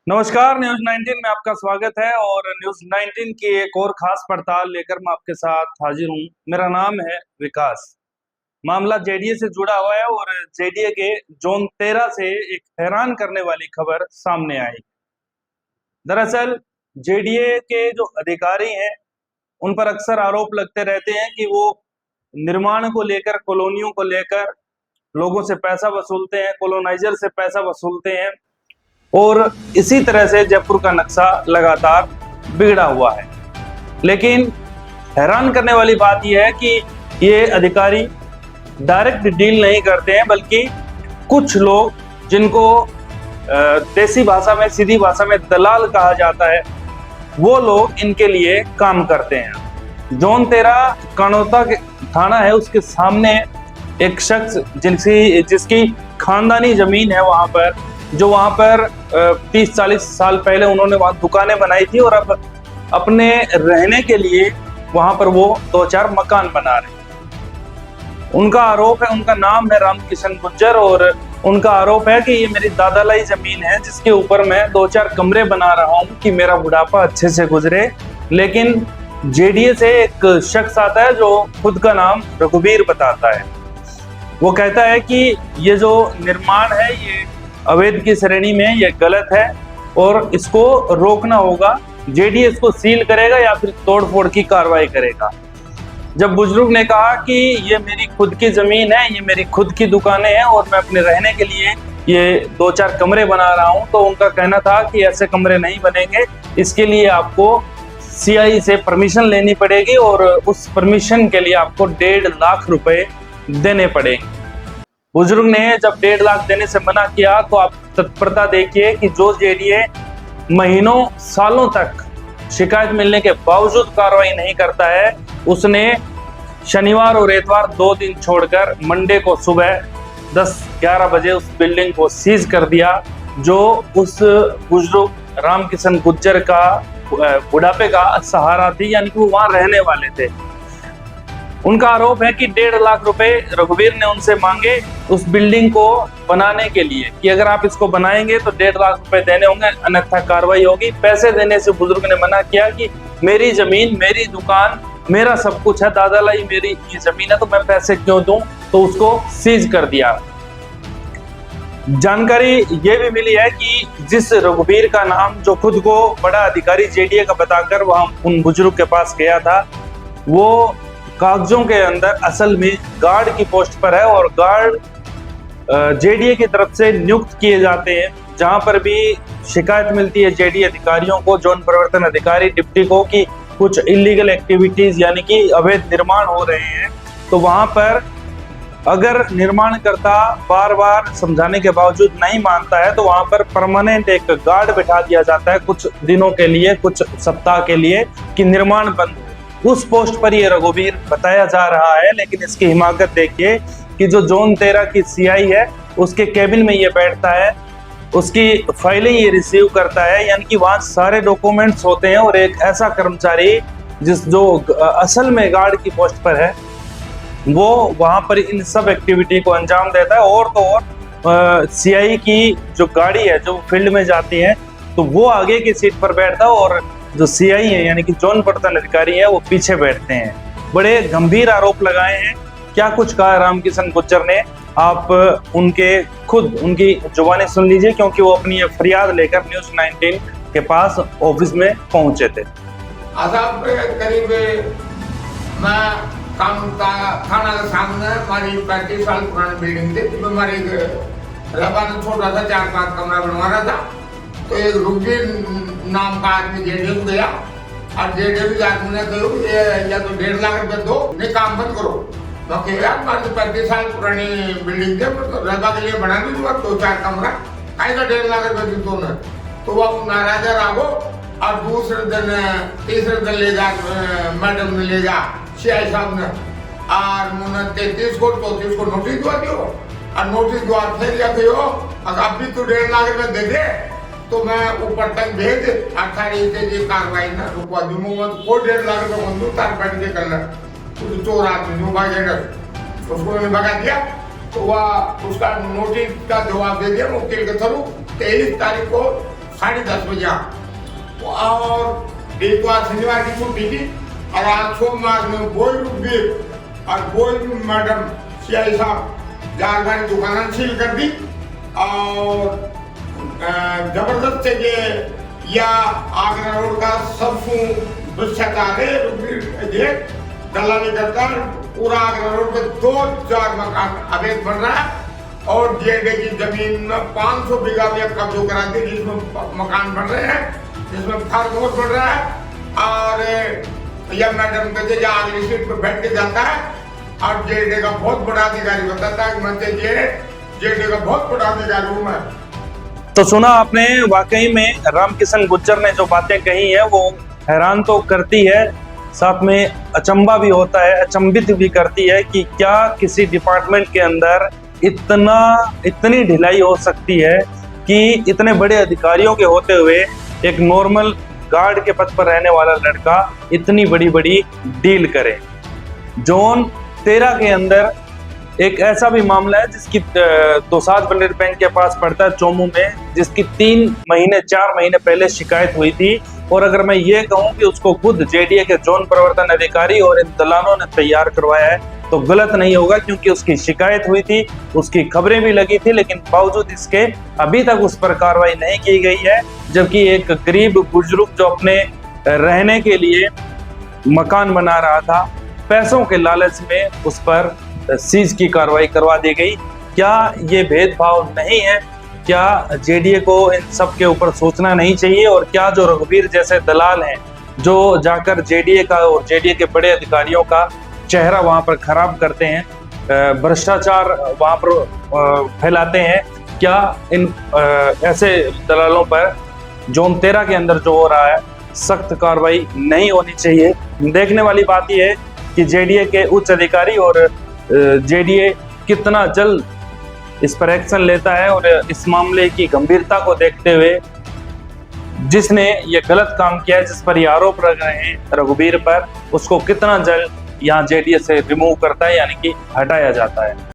नमस्कार, न्यूज 19 में आपका स्वागत है। और न्यूज 19 की एक और खास पड़ताल लेकर मैं आपके साथ हाजिर हूं। मेरा नाम है विकास। मामला जेडीए से जुड़ा हुआ है और जेडीए के जोन 13 से एक हैरान करने वाली खबर सामने आई। दरअसल जेडीए के जो अधिकारी हैं उन पर अक्सर आरोप लगते रहते हैं कि वो निर्माण को लेकर, कॉलोनियों को लेकर लोगों से पैसा वसूलते हैं, कॉलोनाइजर से पैसा वसूलते हैं। और इसी तरह से जयपुर का नक्शा लगातार बिगड़ा हुआ है। लेकिन हैरान करने वाली बात यह है कि ये अधिकारी डायरेक्ट डील नहीं करते हैं, बल्कि कुछ लोग जिनको देसी भाषा में, सीधी भाषा में दलाल कहा जाता है, वो लोग इनके लिए काम करते हैं। जोन 13 कानोता के थाना है, उसके सामने एक शख्स जिसकी खानदानी जमीन है वहां पर, जो वहां पर 30-40 साल पहले उन्होंने वहां दुकानें बनाई थी और अब अपने रहने के लिए वहां पर वो 2-4 मकान बना रहे हैं। उनका आरोप है, उनका नाम है रामकिशन गुज्जर, और उनका आरोप है कि ये मेरी दादालाई जमीन है जिसके ऊपर मैं 2-4 कमरे बना रहा हूं कि मेरा बुढ़ापा अच्छे से गुजरे। लेकिन जेडीए से एक शख्स आता है जो खुद का नाम रघुवीर बताता है। वो कहता है कि ये जो निर्माण है ये अवैध की श्रेणी में, ये गलत है और इसको रोकना होगा। जेडीए इसको सील करेगा या फिर तोड़फोड़ की कार्रवाई करेगा। जब बुजुर्ग ने कहा कि ये मेरी खुद की जमीन है, ये मेरी खुद की दुकानें हैं और मैं अपने रहने के लिए ये 2-4 कमरे बना रहा हूं, तो उनका कहना था कि ऐसे कमरे नहीं बनेंगे, इसके लिए आपको सीआई से परमिशन लेनी पड़ेगी और उस परमिशन के लिए आपको 1.5 लाख रुपए देने पड़ेंगे। बुजुर्ग ने जब 1.5 लाख देने से मना किया तो आप तत्परता देखिए कि जो जेडीए महीनों सालों तक शिकायत मिलने के बावजूद कार्रवाई नहीं करता है, उसने शनिवार और इतवार 2 दिन छोड़कर मंडे को सुबह 10-11 बजे उस बिल्डिंग को सीज कर दिया, जो उस बुजुर्ग रामकिशन गुज्जर का बुढ़ापे का सहारा थी, यानी कि वो वहां रहने वाले थे। उनका आरोप है कि 1.5 लाख रुपए रघुवीर ने उनसे मांगे उस बिल्डिंग को बनाने के लिए, कि अगर आप इसको बनाएंगे तो 1.5 लाख रुपए देने होंगे, अन्यथा कार्रवाई होगी। पैसे देने से बुजुर्ग ने मना किया कि मेरी जमीन, मेरी दुकान, मेरा सब कुछ है, दादालाई मेरी ये जमीन है, तो मैं पैसे क्यों दूं, तो उसको सीज कर दिया। जानकारी ये भी मिली है कि जिस रघुवीर का नाम, जो खुद को बड़ा अधिकारी जेडीए का बताकर वहां उन बुजुर्ग के पास गया था, वो कागजों के अंदर असल में गार्ड की पोस्ट पर है और गार्ड जेडीए की तरफ से नियुक्त किए जाते हैं। जहां पर भी शिकायत मिलती है जेडीए अधिकारियों को, जोन परिवर्तन अधिकारी डिप्टी को, कि कुछ इलीगल एक्टिविटीज यानी कि अवैध निर्माण हो रहे हैं, तो वहां पर अगर निर्माणकर्ता बार बार समझाने के बावजूद नहीं मानता है तो वहां पर परमानेंट एक गार्ड बिठा दिया जाता है कुछ दिनों के लिए, कुछ सप्ताह के लिए, कि निर्माण बंद। उस पोस्ट पर ये रघुवीर बताया जा रहा है। लेकिन इसकी हिमाकत देखिए कि जो जोन 13 की सीआई है उसके केबिन में ये बैठता है, उसकी फाइलें ये रिसीव करता है, यानी कि वहाँ सारे डॉक्यूमेंट्स होते हैं। और एक ऐसा कर्मचारी जो असल में गार्ड की पोस्ट पर है, वो वहाँ पर इन सब एक्टिविटी को अंजाम देता है। और तो और सीआई की जो गाड़ी है जो फील्ड में जाती है, तो वो आगे की सीट पर बैठता है और जो सीआई है यानी कि जोन परिवर्तन अधिकारी है वो पीछे बैठते हैं। बड़े गंभीर आरोप लगाए हैं। क्या कुछ कहा रामकिशन गुज्जर ने, आप उनकी जुबानी सुन लीजिए, क्योंकि वो अपनी फरियाद लेकर न्यूज 19 के पास ऑफिस में पहुंचे थे। करीब मैं थाना के सामने हमारी 35 साल पुरानी बिल्डिंग थी, तो हमारी रबा ने छोटा सा 4-5 कमरा बनवा रहा था। तो एक रुपये नाम का आदमी जेडीए को गया और जेडीए आदमी ने कहा या तो 1.5 लाख रुपए दो, नहीं काम बंद करो। तो यार हमारी 35 साल पुरानी बिल्डिंग थी, तो रबा के लिए बना दी 2-4 कमरा, आएगा 1.5 लाख रुपए दी तो न। तो वो नाराज रागो और दूसरे दिन तीसरे दिन ले जा मैडम ने ले जा सीआई साहब ने, और मुझे 33 को 34 को नोटिस दुआ दियो, और नोटिस दुआ फिर या थियो अगर अभी तो 1.5 लाख रुपए दे दे तो मैं ऊपर तक भेज 18 कार्रवाई ना रुकवा दूंगा। कोई 1.5 लाख रुपए मंजूर तार बैठ के करना, चोर आदमी जो भाई उसको मैंने भगा दिया। तो वह उसका नोटिस का जवाब दे दिया वकील के थ्रू। 23 तारीख को 10:30 बजे। और एक बार शनिवार की छुट्टी थी और आज सोमवार में बोई रुक गई और बोई मैडम सीआई साहब जानकारी दुकान सील कर दी और जबरदस्त है कि या आगरा रोड का सबसे भ्रष्टाचार है, दलाली करता है। पूरा आगरा रोड पे 2-4 मकान अवैध बन रहा है और जेडे की जमीन 500 बीघा में कब्जा करा दी, जिसमें मकान बन रहे हैं, जिसमें फार्म हाउस बन रहा है। और यह मैडम कहते हैं अगली सीट पे बैठ के जाता है और जेडे का बहुत बड़ा अधिकारी बताता है कि जेडे का बहुत बड़ा अधिकारी हूँ मैं। तो सुना आपने, वाकई में रामकिशन गुर्जर ने जो बातें कही है वो हैरान तो करती है, साथ में अचंभा भी होता है, अचंभित भी करती है कि क्या किसी डिपार्टमेंट के अंदर इतनी ढिलाई हो सकती है कि इतने बड़े अधिकारियों के होते हुए एक नॉर्मल गार्ड के पद पर रहने वाला लड़का इतनी बड़ी बड़ी डील करे। जोन 13 के अंदर एक ऐसा भी मामला है जिसकी दोसांझ बंदर बैंक के पास पड़ता है चोमू में, जिसकी 4 महीने पहले शिकायत हुई थी। और अगर मैं ये कहूं कि उसको खुद जेडीए के जोन प्रवर्तन अधिकारी और इन दलालों ने तैयार करवाया है तो गलत नहीं होगा, क्योंकि उसकी शिकायत हुई थी, उसकी खबरें भी लगी थी, लेकिन बावजूद इसके अभी तक उस पर कार्रवाई नहीं की गई है। जबकि एक गरीब बुजुर्ग जो अपने रहने के लिए मकान बना रहा था, पैसों के लालच में उस पर सीज की कार्रवाई करवा दी गई। क्या ये भेदभाव नहीं है? क्या जेडीए को इन सब के ऊपर सोचना नहीं चाहिए? और क्या जो रघुवीर जैसे दलाल हैं जो जाकर जेडीए का और जेडीए के बड़े अधिकारियों का चेहरा वहां पर खराब करते हैं, भ्रष्टाचार वहां पर फैलाते हैं, क्या इन ऐसे दलालों पर जोन 13 के अंदर जो हो रहा है सख्त कार्रवाई नहीं होनी चाहिए? देखने वाली बात यह है कि जेडीए के उच्च अधिकारी और जेडीए कितना जल्द इस पर एक्शन लेता है और इस मामले की गंभीरता को देखते हुए जिसने ये गलत काम किया है, जिस पर ये आरोप लग रहे हैं रघुवीर पर, उसको कितना जल्द यहाँ जेडीए से रिमूव करता है, यानी कि हटाया जाता है।